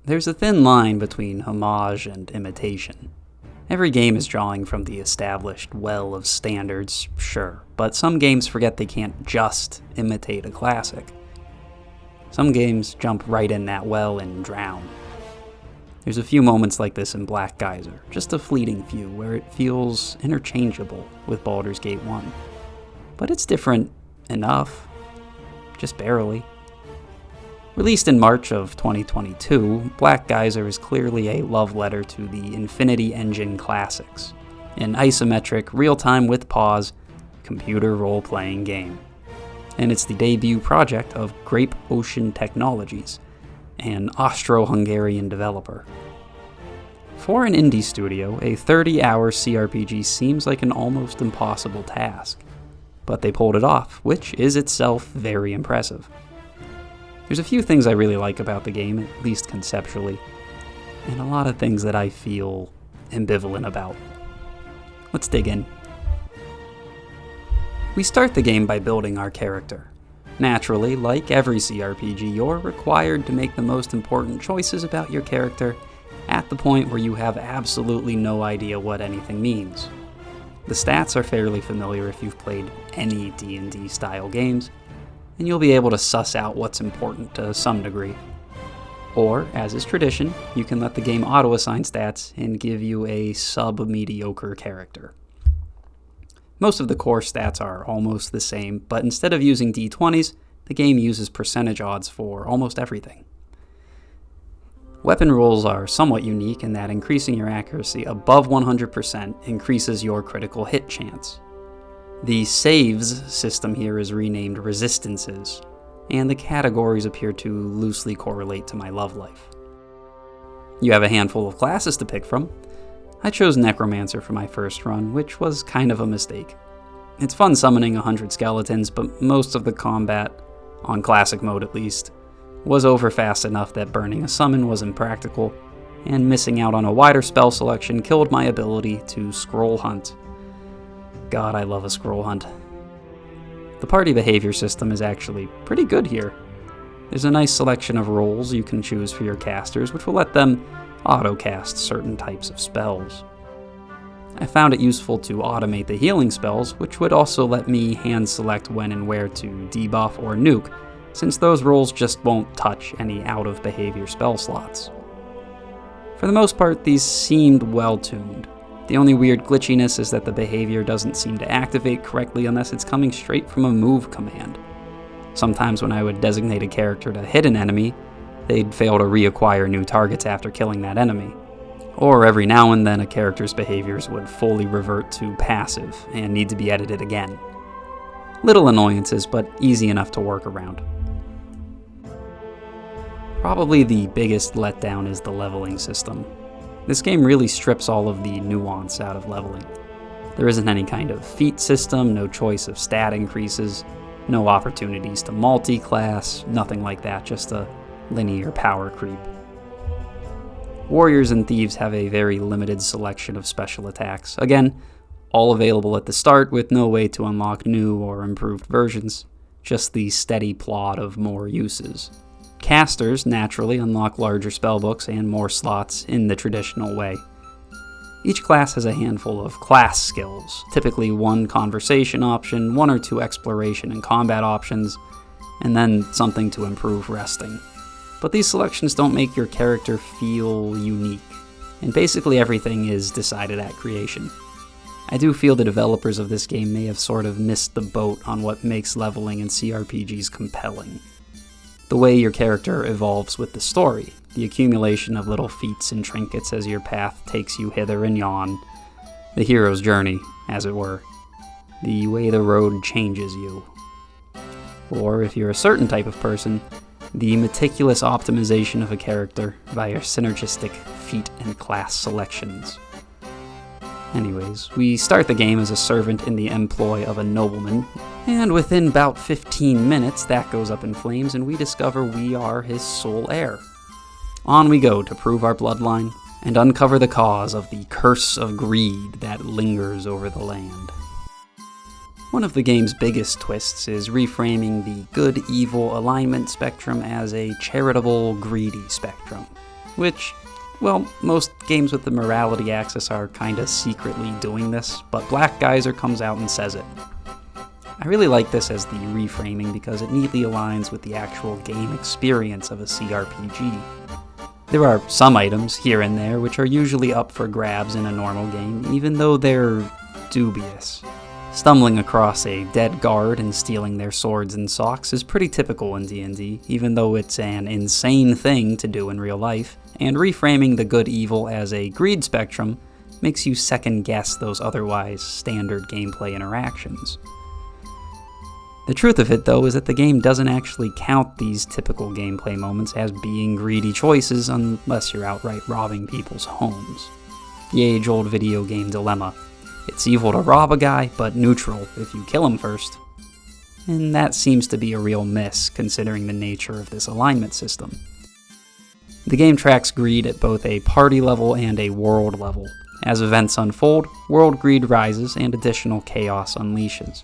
There's a thin line between homage and imitation. Every game is drawing from the established well of standards, sure, but some games forget they can't just imitate a classic. Some games jump right in that well and drown. There's a few moments like this in Black Geyser, just a fleeting few, where it feels interchangeable with Baldur's Gate 1. But it's different enough, just barely. Released in March of 2022, Black Geyser is clearly a love letter to the Infinity Engine classics, an isometric, real-time with pause, computer role-playing game. And it's the debut project of Grape Ocean Technologies, an Austro-Hungarian developer. For an indie studio, a 30-hour CRPG seems like an almost impossible task, but they pulled it off, which is itself very impressive. There's a few things I really like about the game, at least conceptually, and a lot of things that I feel ambivalent about. Let's dig in. We start the game by building our character. Naturally, like every CRPG, you're required to make the most important choices about your character at the point where you have absolutely no idea what anything means. The stats are fairly familiar if you've played any D&D style games, and you'll be able to suss out what's important to some degree. Or, as is tradition, you can let the game auto-assign stats and give you a sub-mediocre character. Most of the core stats are almost the same, but instead of using d20s, the game uses percentage odds for almost everything. Weapon rolls are somewhat unique in that increasing your accuracy above 100% increases your critical hit chance. The saves system here is renamed resistances, and the categories appear to loosely correlate to my love life. You have a handful of classes to pick from. I chose Necromancer for my first run, which was kind of a mistake. It's fun summoning 100 skeletons, but most of the combat, on classic mode at least, was over fast enough that burning a summon was impractical, and missing out on a wider spell selection killed my ability to scroll hunt. God, I love a scroll hunt. The party behavior system is actually pretty good here. There's a nice selection of roles you can choose for your casters, which will let them auto-cast certain types of spells. I found it useful to automate the healing spells, which would also let me hand-select when and where to debuff or nuke, since those roles just won't touch any out-of-behavior spell slots. For the most part, these seemed well-tuned. The only weird glitchiness is that the behavior doesn't seem to activate correctly unless it's coming straight from a move command. Sometimes when I would designate a character to hit an enemy, they'd fail to reacquire new targets after killing that enemy. Or every now and then a character's behaviors would fully revert to passive and need to be edited again. Little annoyances, but easy enough to work around. Probably the biggest letdown is the leveling system. This game really strips all of the nuance out of leveling. There isn't any kind of feat system, no choice of stat increases, no opportunities to multi-class, nothing like that, just a linear power creep. Warriors and Thieves have a very limited selection of special attacks. Again, all available at the start with no way to unlock new or improved versions, just the steady plod of more uses. Casters naturally unlock larger spellbooks and more slots in the traditional way. Each class has a handful of class skills, typically one conversation option, one or two exploration and combat options, and then something to improve resting. But these selections don't make your character feel unique, and basically everything is decided at creation. I do feel the developers of this game may have sort of missed the boat on what makes leveling in CRPGs compelling. The way your character evolves with the story, the accumulation of little feats and trinkets as your path takes you hither and yon, the hero's journey, as it were, the way the road changes you. Or, if you're a certain type of person, the meticulous optimization of a character via synergistic feat and class selections. Anyways, we start the game as a servant in the employ of a nobleman, and within about 15 minutes that goes up in flames and we discover we are his sole heir. On we go to prove our bloodline and uncover the cause of the curse of greed that lingers over the land. One of the game's biggest twists is reframing the good-evil alignment spectrum as a charitable, greedy spectrum. which, well, most games with the morality axis are kinda secretly doing this, but Black Geyser comes out and says it. I really like this as the reframing because it neatly aligns with the actual game experience of a CRPG. There are some items, here and there, which are usually up for grabs in a normal game, even though they're dubious. Stumbling across a dead guard and stealing their swords and socks is pretty typical in D&D, even though it's an insane thing to do in real life, and reframing the good-evil as a greed spectrum makes you second-guess those otherwise standard gameplay interactions. The truth of it, though, is that the game doesn't actually count these typical gameplay moments as being greedy choices unless you're outright robbing people's homes. The age-old video game dilemma. It's evil to rob a guy, but neutral if you kill him first. And that seems to be a real miss, considering the nature of this alignment system. The game tracks greed at both a party level and a world level. As events unfold, world greed rises and additional chaos unleashes,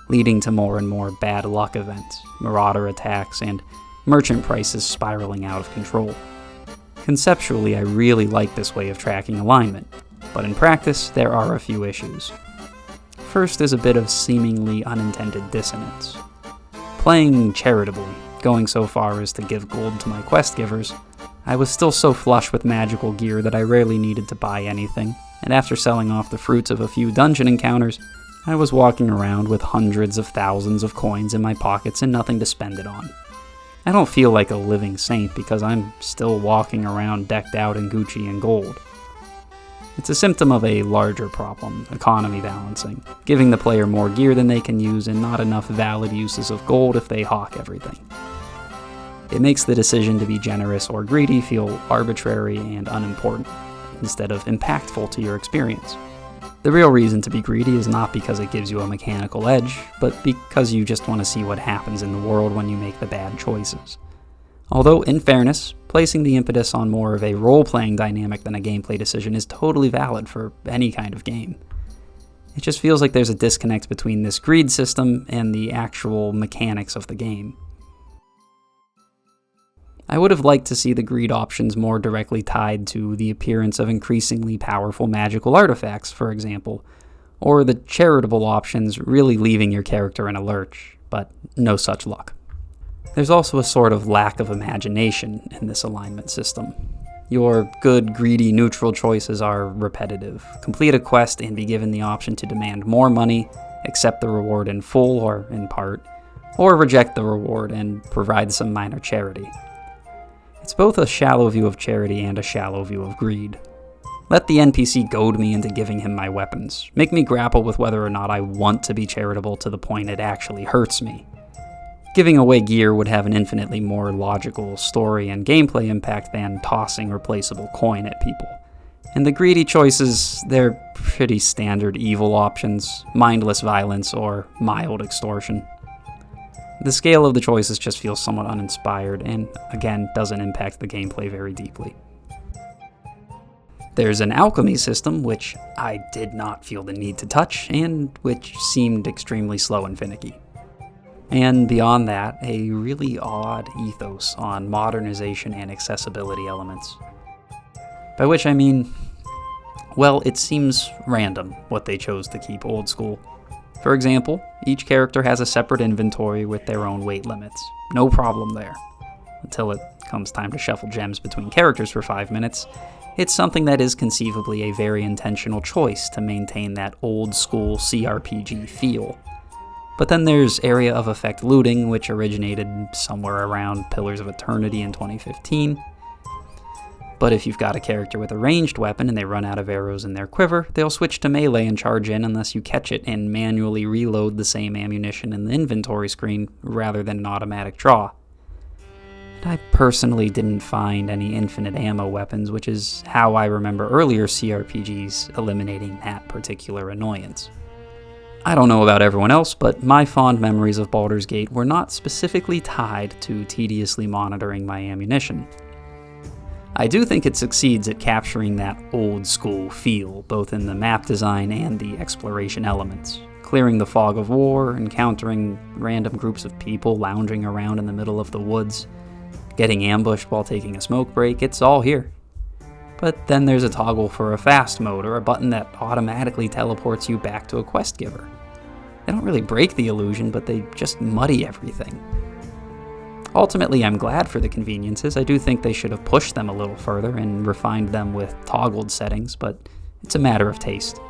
leading to more and more bad luck events, marauder attacks, and merchant prices spiraling out of control. Conceptually, I really like this way of tracking alignment, but in practice, there are a few issues. First is a bit of seemingly unintended dissonance. Playing charitably, going so far as to give gold to my quest givers, I was still so flush with magical gear that I rarely needed to buy anything, and after selling off the fruits of a few dungeon encounters, I was walking around with hundreds of thousands of coins in my pockets and nothing to spend it on. I don't feel like a living saint because I'm still walking around decked out in Gucci and gold. It's a symptom of a larger problem, economy balancing, giving the player more gear than they can use and not enough valid uses of gold if they hawk everything. It makes the decision to be generous or greedy feel arbitrary and unimportant, instead of impactful to your experience. The real reason to be greedy is not because it gives you a mechanical edge, but because you just want to see what happens in the world when you make the bad choices. Although, in fairness, placing the impetus on more of a role-playing dynamic than a gameplay decision is totally valid for any kind of game. It just feels like there's a disconnect between this greed system and the actual mechanics of the game. I would have liked to see the greed options more directly tied to the appearance of increasingly powerful magical artifacts, for example, or the charitable options really leaving your character in a lurch, but no such luck. There's also a sort of lack of imagination in this alignment system. Your good, greedy, neutral choices are repetitive. Complete a quest and be given the option to demand more money, accept the reward in full or in part, or reject the reward and provide some minor charity. It's both a shallow view of charity and a shallow view of greed. Let the NPC goad me into giving him my weapons. Make me grapple with whether or not I want to be charitable to the point it actually hurts me. Giving away gear would have an infinitely more logical story and gameplay impact than tossing replaceable coin at people. And the greedy choices, they're pretty standard evil options, mindless violence, or mild extortion. The scale of the choices just feels somewhat uninspired and, again, doesn't impact the gameplay very deeply. There's an alchemy system, which I did not feel the need to touch, and which seemed extremely slow and finicky. And beyond that, a really odd ethos on modernization and accessibility elements. By which I mean, well, it seems random what they chose to keep old school. For example, each character has a separate inventory with their own weight limits. No problem there. Until it comes time to shuffle gems between characters for 5 minutes, it's something that is conceivably a very intentional choice to maintain that old school CRPG feel. But then there's area of effect looting, which originated somewhere around Pillars of Eternity in 2015. But if you've got a character with a ranged weapon and they run out of arrows in their quiver, they'll switch to melee and charge in unless you catch it and manually reload the same ammunition in the inventory screen rather than an automatic draw. And I personally didn't find any infinite ammo weapons, which is how I remember earlier CRPGs eliminating that particular annoyance. I don't know about everyone else, but my fond memories of Baldur's Gate were not specifically tied to tediously monitoring my ammunition. I do think it succeeds at capturing that old school feel, both in the map design and the exploration elements. Clearing the fog of war, encountering random groups of people lounging around in the middle of the woods, getting ambushed while taking a smoke break, it's all here. But then there's a toggle for a fast mode or a button that automatically teleports you back to a quest giver. They don't really break the illusion, but they just muddy everything. Ultimately, I'm glad for the conveniences. I do think they should have pushed them a little further and refined them with toggled settings, but it's a matter of taste.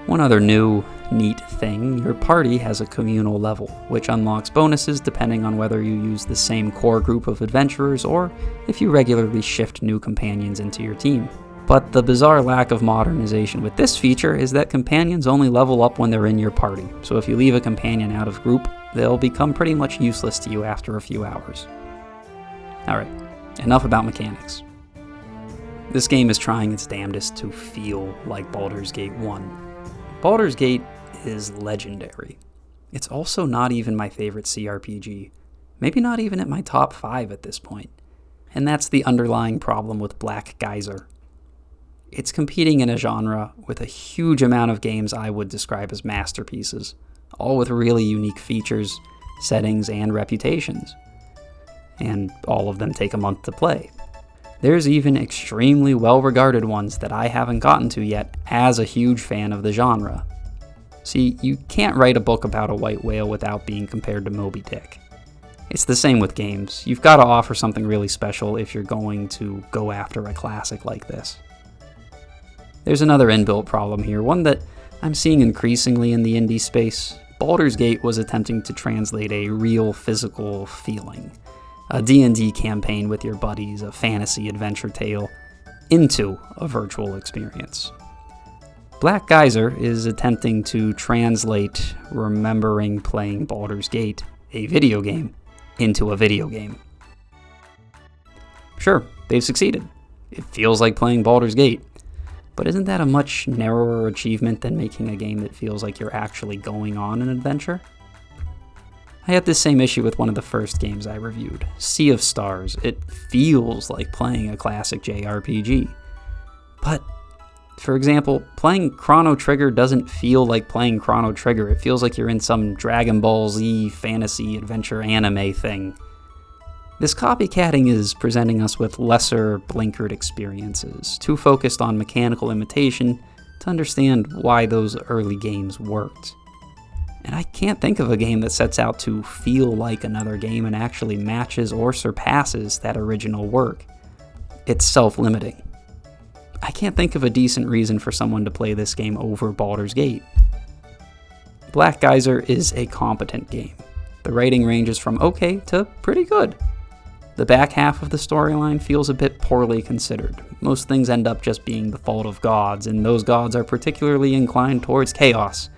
One other new, neat thing, your party has a communal level, which unlocks bonuses depending on whether you use the same core group of adventurers or if you regularly shift new companions into your team. But the bizarre lack of modernization with this feature is that companions only level up when they're in your party, so if you leave a companion out of group, they'll become pretty much useless to you after a few hours. Alright, enough about mechanics. This game is trying its damnedest to feel like Baldur's Gate 1. Baldur's Gate is legendary. It's also not even my favorite CRPG, maybe not even at my top 5 at this point. And that's the underlying problem with Black Geyser. It's competing in a genre with a huge amount of games I would describe as masterpieces, all with really unique features, settings, and reputations. And all of them take a month to play. There's even extremely well-regarded ones that I haven't gotten to yet as a huge fan of the genre. See, you can't write a book about a white whale without being compared to Moby Dick. It's the same with games. You've got to offer something really special if you're going to go after a classic like this. There's another inbuilt problem here, one that I'm seeing increasingly in the indie space. Baldur's Gate was attempting to translate a real physical feeling, a D&D campaign with your buddies, a fantasy adventure tale, into a virtual experience. Black Geyser is attempting to translate remembering playing Baldur's Gate, a video game, into a video game. Sure, they've succeeded. It feels like playing Baldur's Gate. But isn't that a much narrower achievement than making a game that feels like you're actually going on an adventure? I had this same issue with one of the first games I reviewed, Sea of Stars. It feels like playing a classic JRPG. But, for example, playing Chrono Trigger doesn't feel like playing Chrono Trigger. It feels like you're in some Dragon Ball Z fantasy adventure anime thing. This copycatting is presenting us with lesser blinkered experiences, too focused on mechanical imitation to understand why those early games worked. And I can't think of a game that sets out to feel like another game and actually matches or surpasses that original work. It's self-limiting. I can't think of a decent reason for someone to play this game over Baldur's Gate. Black Geyser is a competent game. The rating ranges from okay to pretty good. The back half of the storyline feels a bit poorly considered. Most things end up just being the fault of gods, and those gods are particularly inclined towards chaos.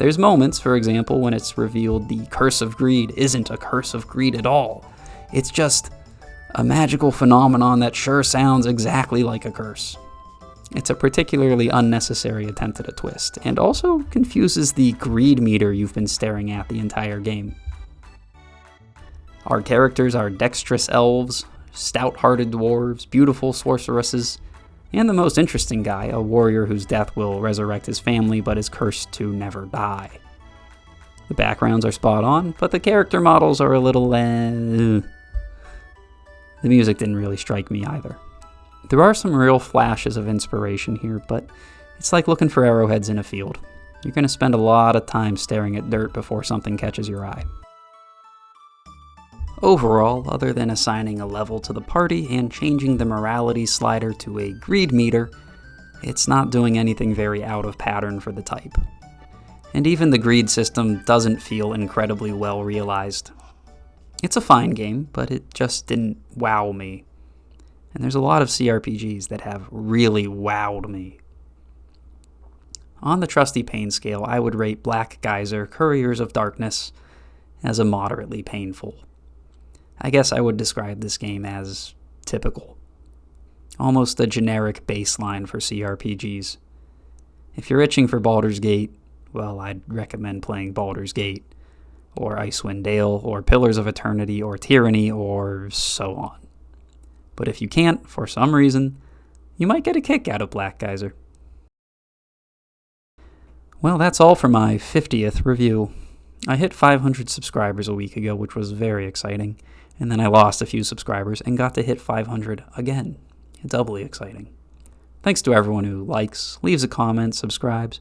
There's moments, for example, when it's revealed the Curse of Greed isn't a curse of greed at all. It's just a magical phenomenon that sure sounds exactly like a curse. It's a particularly unnecessary attempt at a twist, and also confuses the greed meter you've been staring at the entire game. Our characters are dexterous elves, stout-hearted dwarves, beautiful sorceresses, and the most interesting guy, a warrior whose death will resurrect his family but is cursed to never die. The backgrounds are spot on, but the character models are a little The music didn't really strike me either. There are some real flashes of inspiration here, but it's like looking for arrowheads in a field. You're going to spend a lot of time staring at dirt before something catches your eye. Overall, other than assigning a level to the party and changing the morality slider to a greed meter, it's not doing anything very out of pattern for the type. And even the greed system doesn't feel incredibly well realized. It's a fine game, but it just didn't wow me. And there's a lot of CRPGs that have really wowed me. On the Trusty Pain scale, I would rate Black Geyser Couriers of Darkness as a moderately painful. I guess I would describe this game as typical. Almost a generic baseline for CRPGs. If you're itching for Baldur's Gate, well, I'd recommend playing Baldur's Gate, or Icewind Dale, or Pillars of Eternity, or Tyranny, or so on. But if you can't, for some reason, you might get a kick out of Black Geyser. Well, that's all for my 50th review. I hit 500 subscribers a week ago, which was very exciting. And then I lost a few subscribers and got to hit 500 again. Doubly exciting. Thanks to everyone who likes, leaves a comment, subscribes,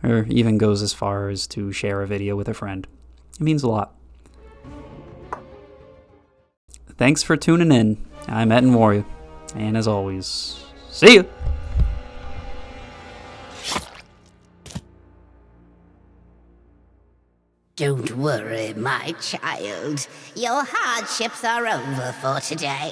or even goes as far as to share a video with a friend. It means a lot. Thanks for tuning in. I'm Etten Warrior, and as always, see ya! Don't worry, my child. Your hardships are over for today.